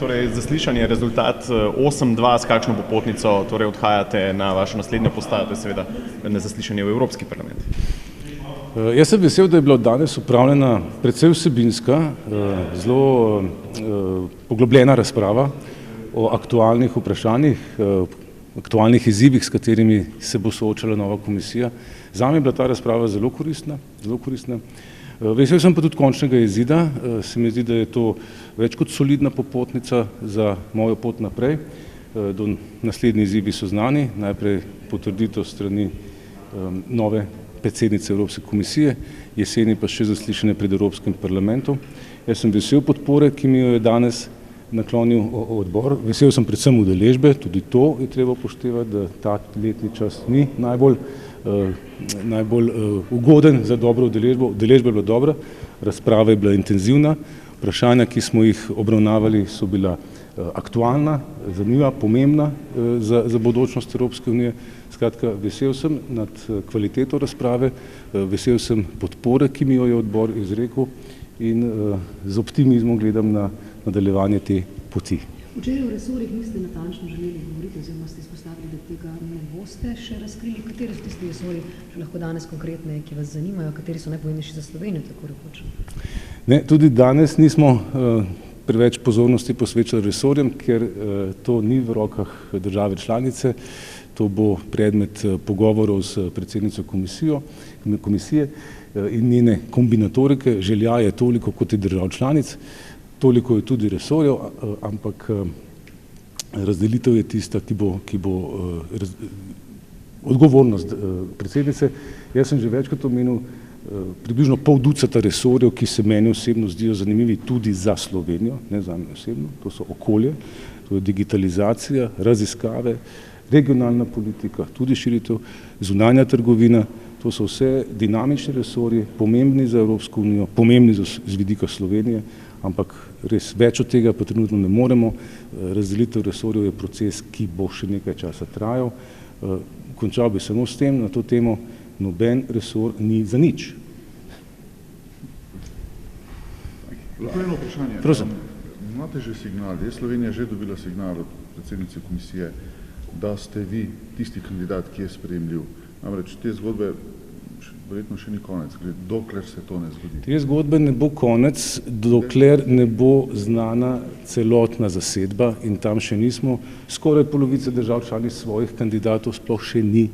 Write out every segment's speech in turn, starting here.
Torej, zaslišanje je rezultat 8-2, s kakšno popotnico torej odhajate na vašo naslednjo postajo, to je seveda na zaslišanje v Evropski parlament. Jaz sem vesel, da je bila danes opravljena precej vsebinska, zelo poglobljena razprava o aktualnih vprašanjih, aktualnih izzivih, s katerimi se bo soočala nova komisija. Zame je bila ta razprava zelo koristna. Vesel sem pa tudi končnega izida. Se mi zdi, da je to več kot solidna popotnica za mojo pot naprej. Naslednji izzivi so znani, najprej potrditev strani nove predsednice Evropske komisije, jeseni pa še zaslišanje pred Evropskim parlamentom. Jaz sem vesel podpore, ki mi jo je danes naklonil odbor. Vesel sem predvsem udeležbe, tudi to je treba upoštevati, da ta letni čas ni najbolj ugoden za dobro udeležbo. Udeležba je bila dobra, razprava je bila intenzivna, vprašanja, ki smo jih obravnavali, so bila aktualna, zanimiva, pomembna za bodočnost Evropske unije. Skratka, vesel sem nad kvaliteto razprave, vesel sem podpore, ki mi jo je odbor izrekel in z optimizmom gledam na nadaljevanje te poti. Včeraj v resorjih niste natančno želeli govoriti, oziroma ste izpostavili, da tega ne boste še razkrili. Kateri so tisti resorji, če lahko danes konkretne, ki vas zanimajo, kateri so najpomembnejši za Slovenijo, tako rekoč? Ne, tudi danes nismo preveč pozornosti posvečali resorjem, ker to ni v rokah države članice. To bo predmet pogovorov s predsednico komisije in njene kombinatorike. Želja je toliko kot je držav članic, toliko je tudi resorjev, ampak razdelitev je tista, ki bo odgovornost predsednice. Jaz sem že večkrat omenil približno pol ducata resorjev, ki se meni osebno zdijo zanimivi tudi za Slovenijo, ne zame osebno. To so okolje, to je digitalizacija, raziskave, regionalna politika, tudi širitev, zunanja trgovina. To so vse dinamični resorji, pomembni za Evropsko unijo, pomembni z vidika Slovenije, ampak res več od tega pa trenutno ne moremo. Razdelitev resorjev je proces, ki bo še nekaj časa trajal. Končal bi samo s tem, na to temo, noben resor ni za nič. Lahko eno vprašanje. Prosim. Imate že signal, je Slovenija že dobila signal od predsednice komisije, da ste vi tisti kandidat, ki je sprejemljiv. Namreč te zgodbe verjetno še ni konec, dokler se to ne zgodi. Te zgodbe ne bo konec, dokler ne bo znana celotna zasedba in tam še nismo. Skoraj polovica držav članic svojih kandidatov sploh še ni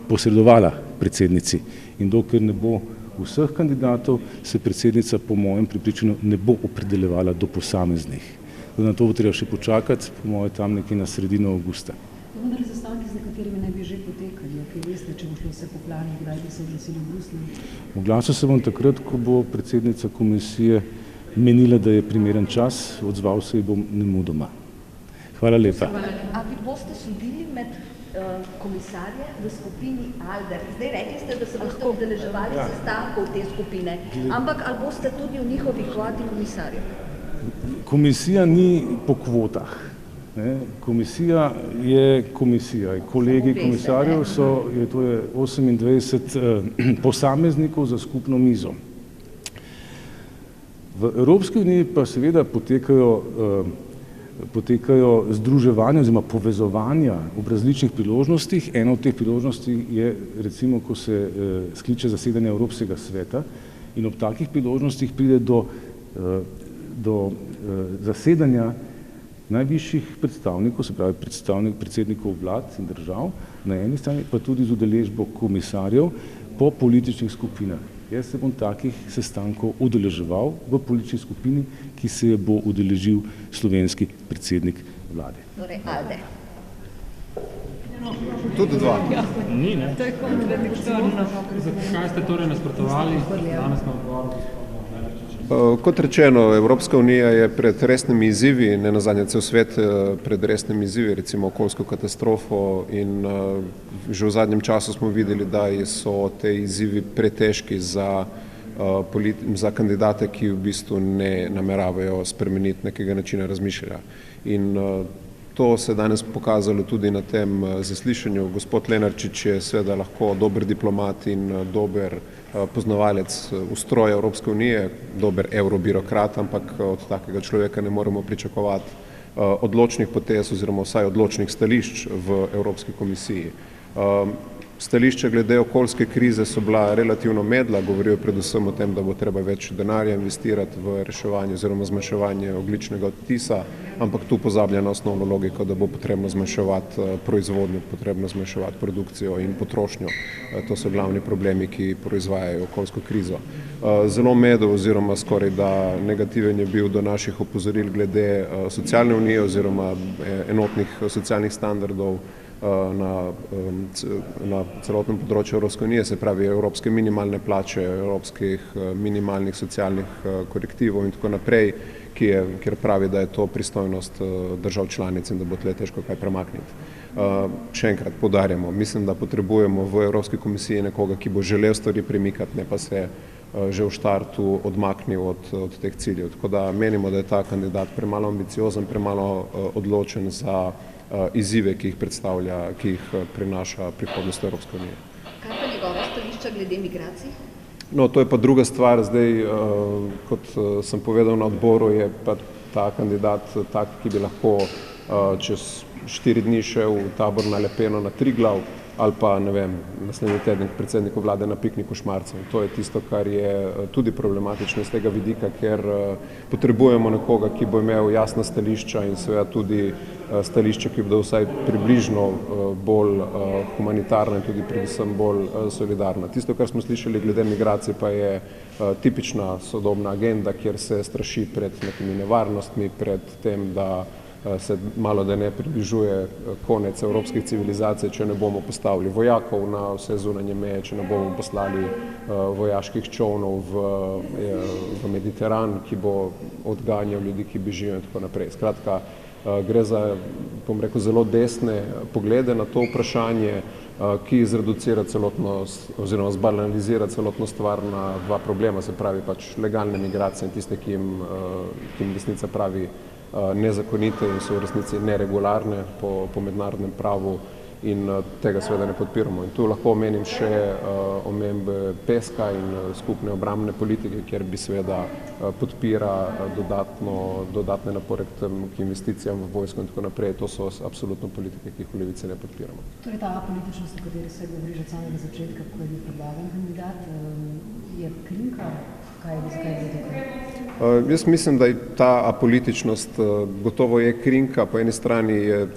posredovala predsednici. In dokler ne bo vseh kandidatov, se predsednica po mojem prepričanju ne bo opredeljevala do posameznih. Na to bo treba še počakati, po mojem tam nekje na sredino avgusta. Vendar sestanki, z nekaterimi naj bi že potekali, kaj veste, če bo šlo vse po planu, kdaj bi se oglasili v Bruslju? Oglasil se bom takrat, ko bo predsednica komisije menila, da je primeren čas, odzval se ji bom nemudoma. Hvala lepa. A vi boste sodili med komisarje v skupini ALDE? Zdaj rekli ste, da se boste udeleževali sestankov te skupine, ampak ali boste tudi v njihovi kvoti komisarjev? Komisija ni po kvotah. Komisija je komisija. Kolegi komisarjev to je 28 posameznikov za skupno mizo. V Evropski uniji pa seveda potekajo združevanja oziroma povezovanja ob različnih priložnostih. Ena od teh priložnosti je recimo, ko se skliče zasedanje Evropskega sveta in ob takih priložnostih pride do zasedanja najvišjih predstavnikov, se pravi predsednikov vlad in držav, na eni strani pa tudi z udeležbo komisarjev po političnih skupinah. Jaz se bom takih sestankov udeleževal v politični skupini, ki se je bo udeležil slovenski predsednik vlade. Torej ALDE. Tudi dva. Ni, ne? Zakaj ste torej nasprotovali danes na odboru? Kot rečeno, Evropska unija je pred resnimi izzivi, ne nazadnje cel svet pred resnimi izzivi, recimo okoljsko katastrofo in že v zadnjem času smo videli, da so te izzivi pretežki za kandidate, ki v bistvu ne nameravajo spremeniti nekega načina razmišljanja. In To se je danes pokazalo tudi na tem zaslišanju. Gospod Lenarčič je seveda lahko dober diplomat in dober poznavalec ustroja Evropske unije, dober evrobirokrat, ampak od takega človeka ne moremo pričakovati odločnih potez oziroma vsaj odločnih stališč v Evropski komisiji. Stališča glede okoljske krize so bila relativno medla, govorijo predvsem o tem, da bo treba več denarja investirati v reševanje oziroma zmanjševanje ogljičnega odtisa, ampak tu pozablja na osnovno logiko, da bo potrebno zmanjševati proizvodnjo, potrebno zmanjševati produkcijo in potrošnjo. To so glavni problemi, ki proizvajajo okoljsko krizo. Zelo medel oziroma skoraj da negativen je bil do naših opozoril glede socialne unije oziroma enotnih socialnih standardov na celotnem področju Evropske unije, se pravi evropske minimalne plače, evropskih minimalnih socialnih korektivov in tako naprej, kjer pravi, da je to pristojnost držav članic in da bo tle težko kaj premakniti. Še enkrat poudarjamo, mislim, da potrebujemo v Evropski komisiji nekoga, ki bo želel stvari premikati, ne pa se že v štartu odmaknil od teh ciljev. Tako da menimo, da je ta kandidat premalo ambiciozen, premalo odločen za izzive, ki jih predstavlja, ki jih prinaša prihodnost Evropske unije. Kaj pa njegova stališča glede migracij? No, to je pa druga stvar. Zdaj, kot sem povedal na odboru, je pa ta kandidat tak, ki bi lahko čez 4 dni šel v tabor na Lepeno na Triglav ali pa, ne vem, naslednji teden k predsedniku vlade na pikniku Šmarcev. To je tisto, kar je tudi problematično iz tega vidika, ker potrebujemo nekoga, ki bo imel jasna stališča in seveda tudi stališča, ki bodo vsaj približno bolj humanitarna in tudi predvsem bolj solidarna. Tisto, kar smo slišali glede migracij, pa je tipična sodobna agenda, kjer se straši pred nekimi nevarnostmi, pred tem, da se malo da ne približuje konec evropskih civilizacij, če ne bomo postavili vojakov na vse zunanje meje, če ne bomo poslali vojaških čovnov v Mediteran, ki bo odganjal ljudi, ki bežijo in tako naprej. Skratka, gre za, bom rekel, zelo desne poglede na to vprašanje, ki zreducira celotno oziroma zbanalizira celotno stvar na dva problema, se pravi pač legalne migracije in tiste, ki jim desnica pravi nezakonite in so v resnici neregularne po mednarodnem pravu in tega seveda ne podpiramo. In tu lahko omenim še omembe PESK-a in skupne obrambne politike, kjer bi seveda podpira dodatne napore k investicijam v vojsko in tako naprej. To so absolutno politike, ki jih v Levici ne podpiramo. Torej ta apolitičnost, o kateri se govori že od samega začetka, ko je bil predlagan kandidat, je krinka? Zakaj je tukaj? Jaz mislim, da ta apolitičnost gotovo je krinka. Po eni strani je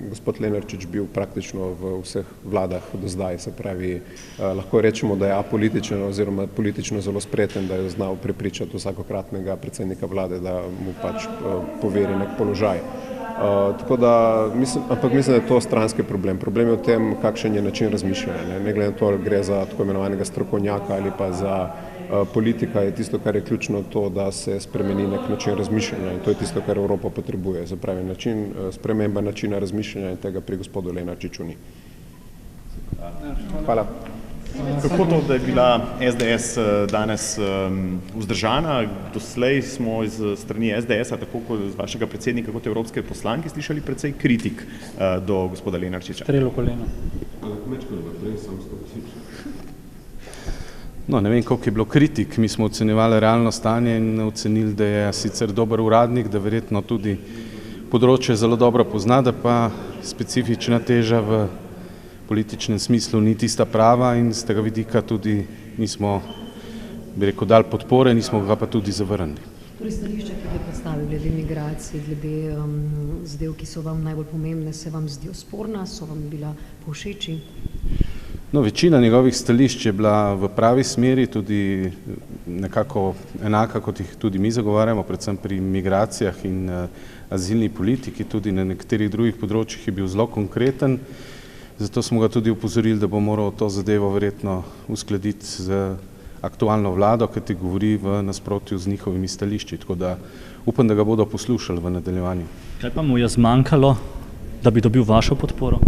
gospod Lenarčič bil praktično v vseh vladah do zdaj, se pravi, lahko rečemo, da je apolitičen oziroma politično zelo spreten, da je znal prepričati vsakokratnega predsednika vlade, da mu pač poveri nek položaj. Tako da, ampak mislim, da je to stranski problem. Problem je v tem, kakšen je način razmišljanja. Ne glede na to, gre za tako imenovanega strokovnjaka ali pa za politika, je tisto, kar je ključno to, da se spremeni nek način razmišljanja in to je tisto, kar Evropa potrebuje. Se pravi, sprememba načina razmišljanja in tega pri gospodu Lenarčiču ni. Hvala. Kako to, da je bila SDS danes vzdržana? Doslej smo iz strani SDS-a, tako kot z vašega predsednika, kot evropske poslanke, slišali precej kritik do gospoda Lenarčiča. Strelo koleno. No, ne vem, koliko je bilo kritik. Mi smo ocenjevali realno stanje in ocenili, da je sicer dober uradnik, da verjetno tudi področje zelo dobro pozna, da pa specifična teža v političnem smislu ni tista prava in z tega vidika tudi nismo, bi rekel, dali podpore, nismo ga pa tudi zavrnili. Torej stališča, ki je predstavil glede migracij, glede zadev, ki so vam najbolj pomembne, se vam zdijo sporna, so vam bila povšeči? No, večina njegovih stališč je bila v pravi smeri, tudi nekako enaka, kot jih tudi mi zagovarjamo, predvsem pri migracijah in azilni politiki, tudi na nekaterih drugih področjih je bil zelo konkreten. Zato smo ga tudi upozorili, da bo moral to zadevo verjetno uskladiti z aktualno vlado, ki ti govori v nasprotju z njihovimi stališči. Tako da upam, da ga bodo poslušali v nadaljevanju. Kaj pa mu je zmanjkalo, da bi dobil vašo podporo?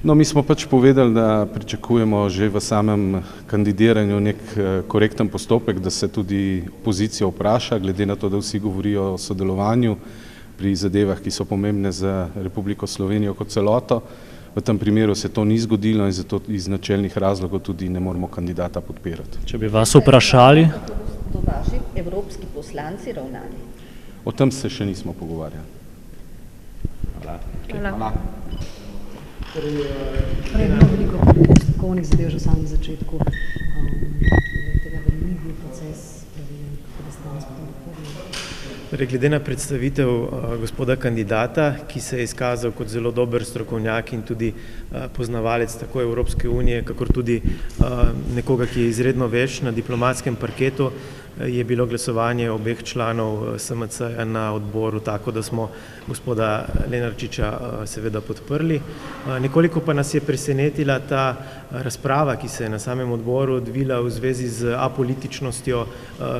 No, mi smo pač povedali, da pričakujemo že v samem kandidiranju nek korekten postopek, da se tudi opozicija vpraša, glede na to, da vsi govorijo o sodelovanju pri zadevah, ki so pomembne za Republiko Slovenijo kot celoto. V tem primeru se to ni zgodilo in zato iz načelnih razlogov tudi ne moremo kandidata podpirati. Če bi vas vprašali, Kako bodo vaši evropski poslanci ravnali? O tem se še nismo pogovarjali. Hvala. Prej je bilo veliko postopkovnih zadev že v samem začetku, tega, da ni bil proces pravilen, kako da ste danes potem podprli. Glede na predstavitev gospoda kandidata, ki se je izkazal kot zelo dober strokovnjak in tudi poznavalec tako Evropske unije, kakor tudi nekoga, ki je izredno več na diplomatskem parketu, je bilo glasovanje obeh članov SMC-ja na odboru tako, da smo gospoda Lenarčiča seveda podprli. Nekoliko pa nas je presenetila ta razprava, ki se je na samem odboru odvila v zvezi z apolitičnostjo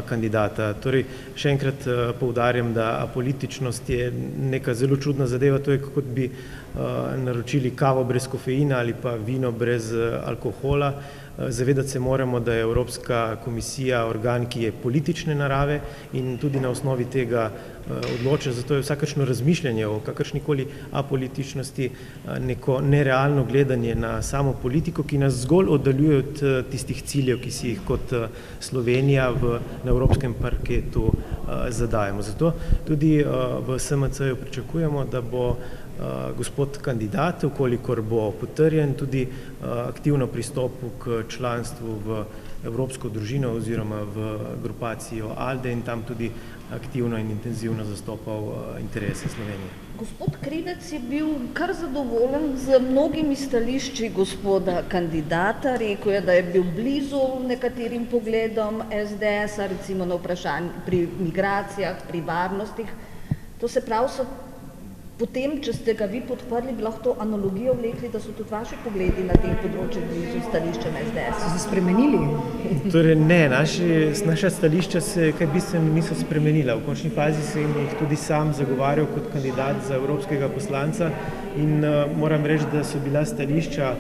kandidata. Torej, še enkrat poudarjam, da apolitičnost je neka zelo čudna zadeva, to je kot bi naročili kavo brez kofeina ali pa vino brez alkohola. Zavedati se moramo, da je Evropska komisija organ, ki je politične narave in tudi na osnovi tega odloča, zato je vsakršno razmišljanje o kakršnikoli apolitičnosti neko nerealno gledanje na samo politiko, ki nas zgolj oddaljuje od tistih ciljev, ki si jih kot Slovenija na evropskem parketu zadajamo. Zato tudi v SMC-ju pričakujemo, da bo gospod kandidat, vkolikor bo potrjen, tudi aktivno pristopil k članstvu v Evropsko družino oziroma v grupacijo ALDE in tam tudi aktivno in intenzivno zastopal interese Slovenije. Gospod Krivec je bil kar zadovoljen z mnogimi stališči gospoda kandidata. Rekel je, da je bil blizu nekaterim pogledom SDS-a, recimo na vprašanj pri migracijah, pri varnostih. To se pravi, so potem, če ste ga vi podprli, bi lahko to analogijo vlekli, da so tudi vaši pogledi na tem področju blizu stališčem SDS. So se spremenili? Torej ne, naša stališča se kaj bistveno niso spremenila. V končni fazi sem jih tudi sam zagovarjal kot kandidat za evropskega poslanca in moram reči, da so bila stališča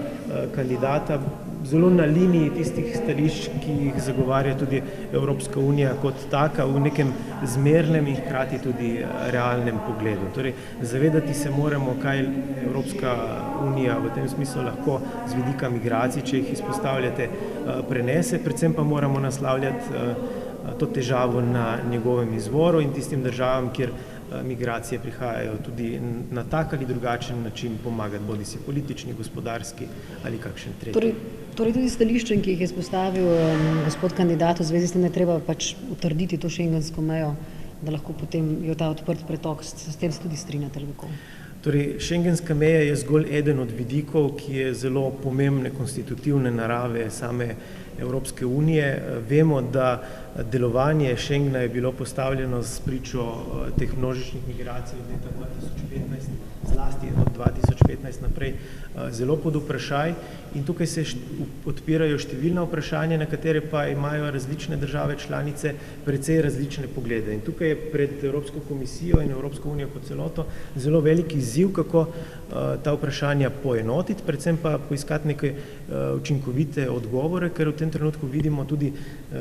kandidata zelo na liniji tistih stališč, ki jih zagovarja tudi Evropska unija kot taka v nekem zmernem in hkrati tudi realnem pogledu. Torej, zavedati se moramo, kaj Evropska unija v tem smislu lahko z vidika migracij, če jih izpostavljate, prenese, predvsem pa moramo naslavljati to težavo na njegovem izvoru in tistim državam, kjer migracije prihajajo tudi na tak ali drugačen način pomagati, bodi si politični, gospodarski ali kakšen tretji. Torej tudi stališčem, ki jih je izpostavil gospod kandidat v zvezi s tem, da je treba pač utrditi to šengensko mejo, da lahko potem je ta odprt pretok, s tem se tudi strinjate ali kako? Torej, šengenska meja je zgolj eden od vidikov, ki je zelo pomembne konstitutivne narave same Evropske unije. Vemo, da delovanje Schengena je bilo postavljeno s pričo teh množičnih migracij od leta 2015, zlasti od 2015 naprej, zelo pod vprašaj in tukaj se odpirajo številna vprašanja, na katere pa imajo različne države članice precej različne poglede. In tukaj je pred Evropsko komisijo in Evropsko unijo kot celoto zelo velik izziv, kako ta vprašanja poenotiti, predvsem pa poiskati neke učinkovite odgovore, ker v tem trenutku vidimo tudi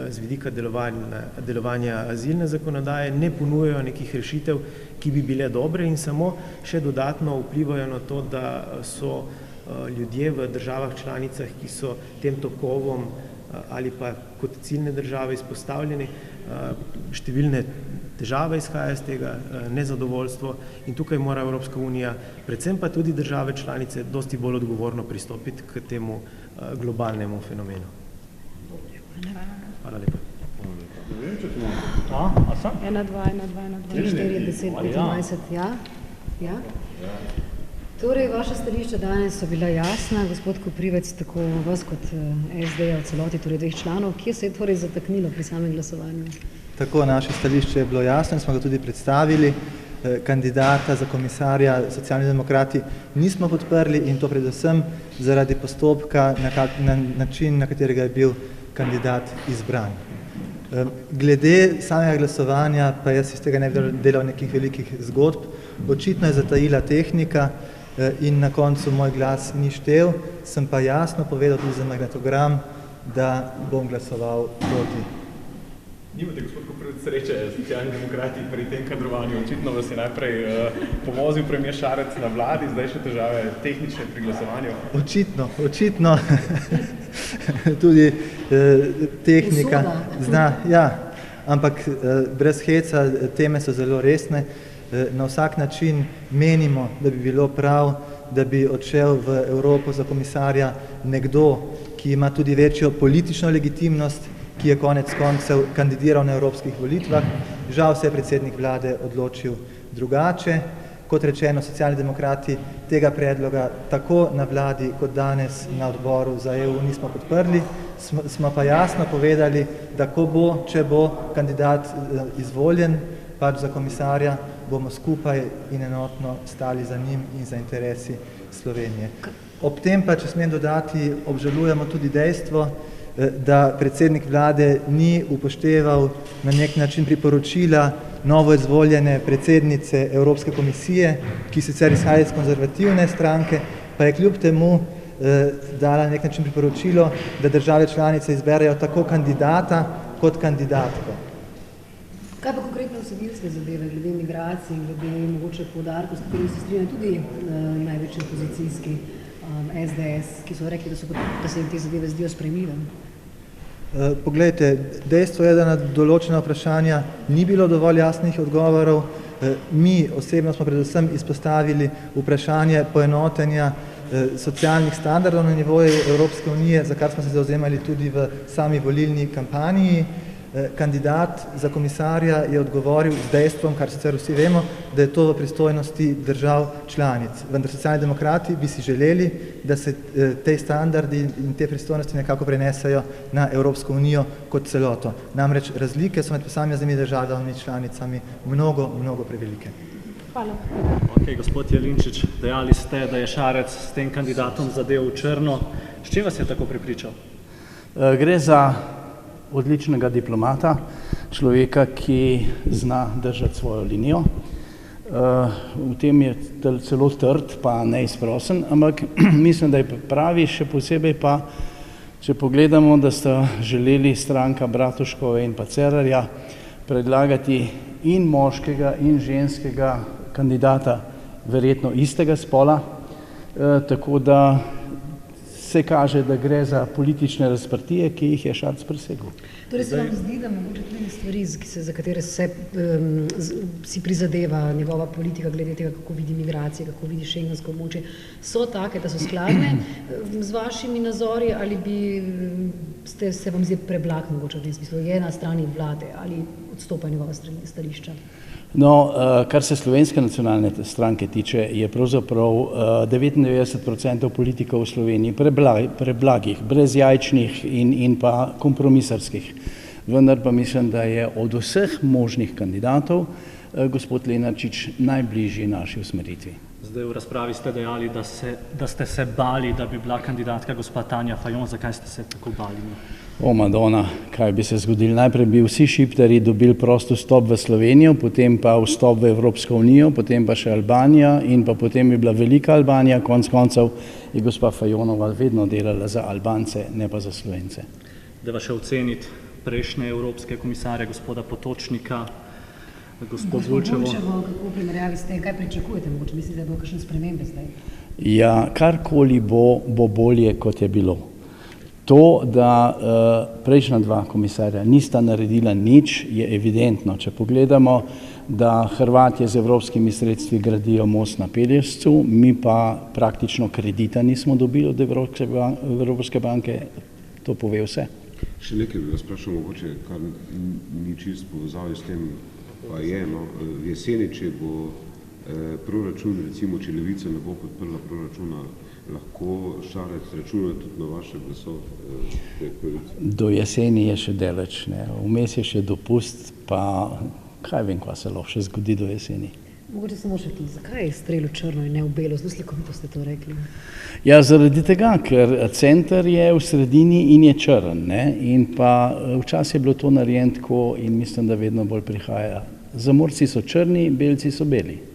z vidika delovanja azilne zakonodaje ne ponujajo nekih rešitev, ki bi bile dobre in samo še dodatno vplivajo na to, da so ljudje v državah članicah, ki so tem tokovom ali pa kot ciljne države izpostavljeni, številne težave izhajajo iz tega, nezadovoljstvo in tukaj mora Evropska unija, predvsem pa tudi države članice, dosti bolj odgovorno pristopiti k temu globalnemu fenomenu. Hvala lepa. 1, 2, 4, 10, 25, ja? Torej, vaša stališča danes so bila jasna, gospod Koprivec, tako vas kot SD-ja v celoti, torej dveh članov. Kje se je torej zataknilo pri samem glasovanju? Tako, naše stališče je bilo jasno, smo ga tudi predstavili. Kandidata za komisarja Socialni demokrati nismo podprli in to predvsem zaradi postopka na način, na katerega je bil kandidat izbran. Glede samega glasovanja pa jaz iz tega ne bi delal nekih velikih zgodb. Očitno je zatajila tehnika in na koncu moj glas ni štel, sem pa jasno povedal tudi za magnetogram, da bom glasoval proti Nimate, gospod Koprivec, sreče, Socialni demokrati pri tem kadrovanju. Očitno vas je najprej povozil premier Šarec na vladi, zdaj še težave tehnične pri glasovanju. Očitno. Tudi tehnika zna, ja, ampak brez heca, teme so zelo resne. Na vsak način menimo, da bi bilo prav, da bi odšel v Evropo za komisarja nekdo, ki ima tudi večjo politično legitimnost, ki je konec koncev kandidiral na evropskih volitvah. Žal se je predsednik vlade odločil drugače. Kot rečeno, Socialni demokrati tega predloga tako na vladi kot danes na odboru za EU nismo podprli. Smo pa jasno povedali, da ko bo, če bo kandidat izvoljen pač za komisarja, bomo skupaj in enotno stali za njim in za interesi Slovenije. Ob tem pa, če smem dodati, obžalujemo tudi dejstvo, da predsednik vlade ni upošteval na nek način priporočila novo izvoljene predsednice Evropske komisije, ki sicer izhaja iz konzervativne stranke, pa je kljub temu dala na nek način priporočilo, da države članice izberejo tako kandidata kot kandidatko. Kaj pa konkretno vsebinske zadeve, glede migracij, glede mogoče poudarkov, s katerimi se strinjajo tudi največji opozicijski SDS, ki so rekli, da se jim te zadeve zdijo sprejemljive? Poglejte, dejstvo je, da na določena vprašanja ni bilo dovolj jasnih odgovorov. Mi osebno smo predvsem izpostavili vprašanje poenotenja socialnih standardov na nivoju Evropske unije, za kar smo se zavzemali tudi v sami volilni kampanji. Kandidat za komisarja je odgovoril z dejstvom, kar sicer vsi vemo, da je to v pristojnosti držav članic. Vendar Socialni demokrati bi si želeli, da se te standardi in te pristojnosti nekako prenesejo na Evropsko unijo kot celoto. Namreč razlike so med posameznimi državami članicami mnogo prevelike. Hvala. Ok, gospod Jelinčič, dejali ste, da je Šarec s tem kandidatom zadev v črno. S čim vas je tako prepričal? Gre za odličnega diplomata, človeka, ki zna držati svojo linijo. V tem je celo trd, pa neizprosen, ampak mislim, da je pravi, še posebej pa, če pogledamo, da sta želeli stranka Bratuškove in pa Cerarja predlagati in moškega in ženskega kandidata, verjetno istega spola, tako da se kaže, da gre za politične razprtije, ki jih je Šarec presegel. Torej se vam zdi, da mogoče tudi stvari, za katere si prizadeva njegova politika glede tega, kako vidi migracije, kako vidi šengensko območje, so take, da so skladne z vašimi nazori, ali se vam zdi preblag mogoče v tem smislu, je na strani vlade ali odstopa njegova stališča? No, kar se Slovenske nacionalne stranke tiče, je pravzaprav 99% politikov v Sloveniji preblagih, brezjajčnih in pa kompromisarskih. Vendar pa mislim, da je od vseh možnih kandidatov gospod Lenarčič najbližji naši usmeritvi. Zdaj v razpravi ste dejali, da ste se bali, da bi bila kandidatka gospa Tanja Fajon. Zakaj ste se tako bali? O Madonna, kaj bi se zgodilo? Najprej bi vsi šiptarji dobili prost vstop v Slovenijo, potem pa vstop v Evropsko unijo, potem pa še Albanija in pa potem bi bila velika Albanija, konec koncev je gospa Fajonova vedno delala za Albance, ne pa za Slovence. Da vas še oceniti prejšnje evropske komisarje, gospoda Potočnika, gospod Vulčevo. Kako v primerjavi s tem, kaj pričakujete? Mogoče mislite, da bo kakšne spremembe zdaj? Ja, karkoli bo bolje, kot je bilo. To, da prejšnja dva komisarja nista naredila nič, je evidentno. Če pogledamo, da Hrvatje z evropskimi sredstvi gradijo most na Pelješcu, mi pa praktično kredita nismo dobili od Evropske banke, to pove vse. Še nekaj bi vas vprašal, mogoče, kar ni čisto povezavi s tem, pa je, no, jeseni, če bo proračun, recimo, če Levica ne bo podprla proračuna, lahko Šarec računa tudi na vaše glasove? Do jeseni je še daleč, ne. Vmes je še dopust, pa kaj vem, kaj se lahko še zgodi do jeseni. Mogoče samo še ti, zakaj je strel v črno in ne v belo? Zelo slikovito ste to rekli. Ja, zaradi tega, ker center je v sredini in je črn, ne, in pa včasih je bilo to narejeno tako in mislim, da vedno bolj prihaja. Zamorci so črni, belci so beli.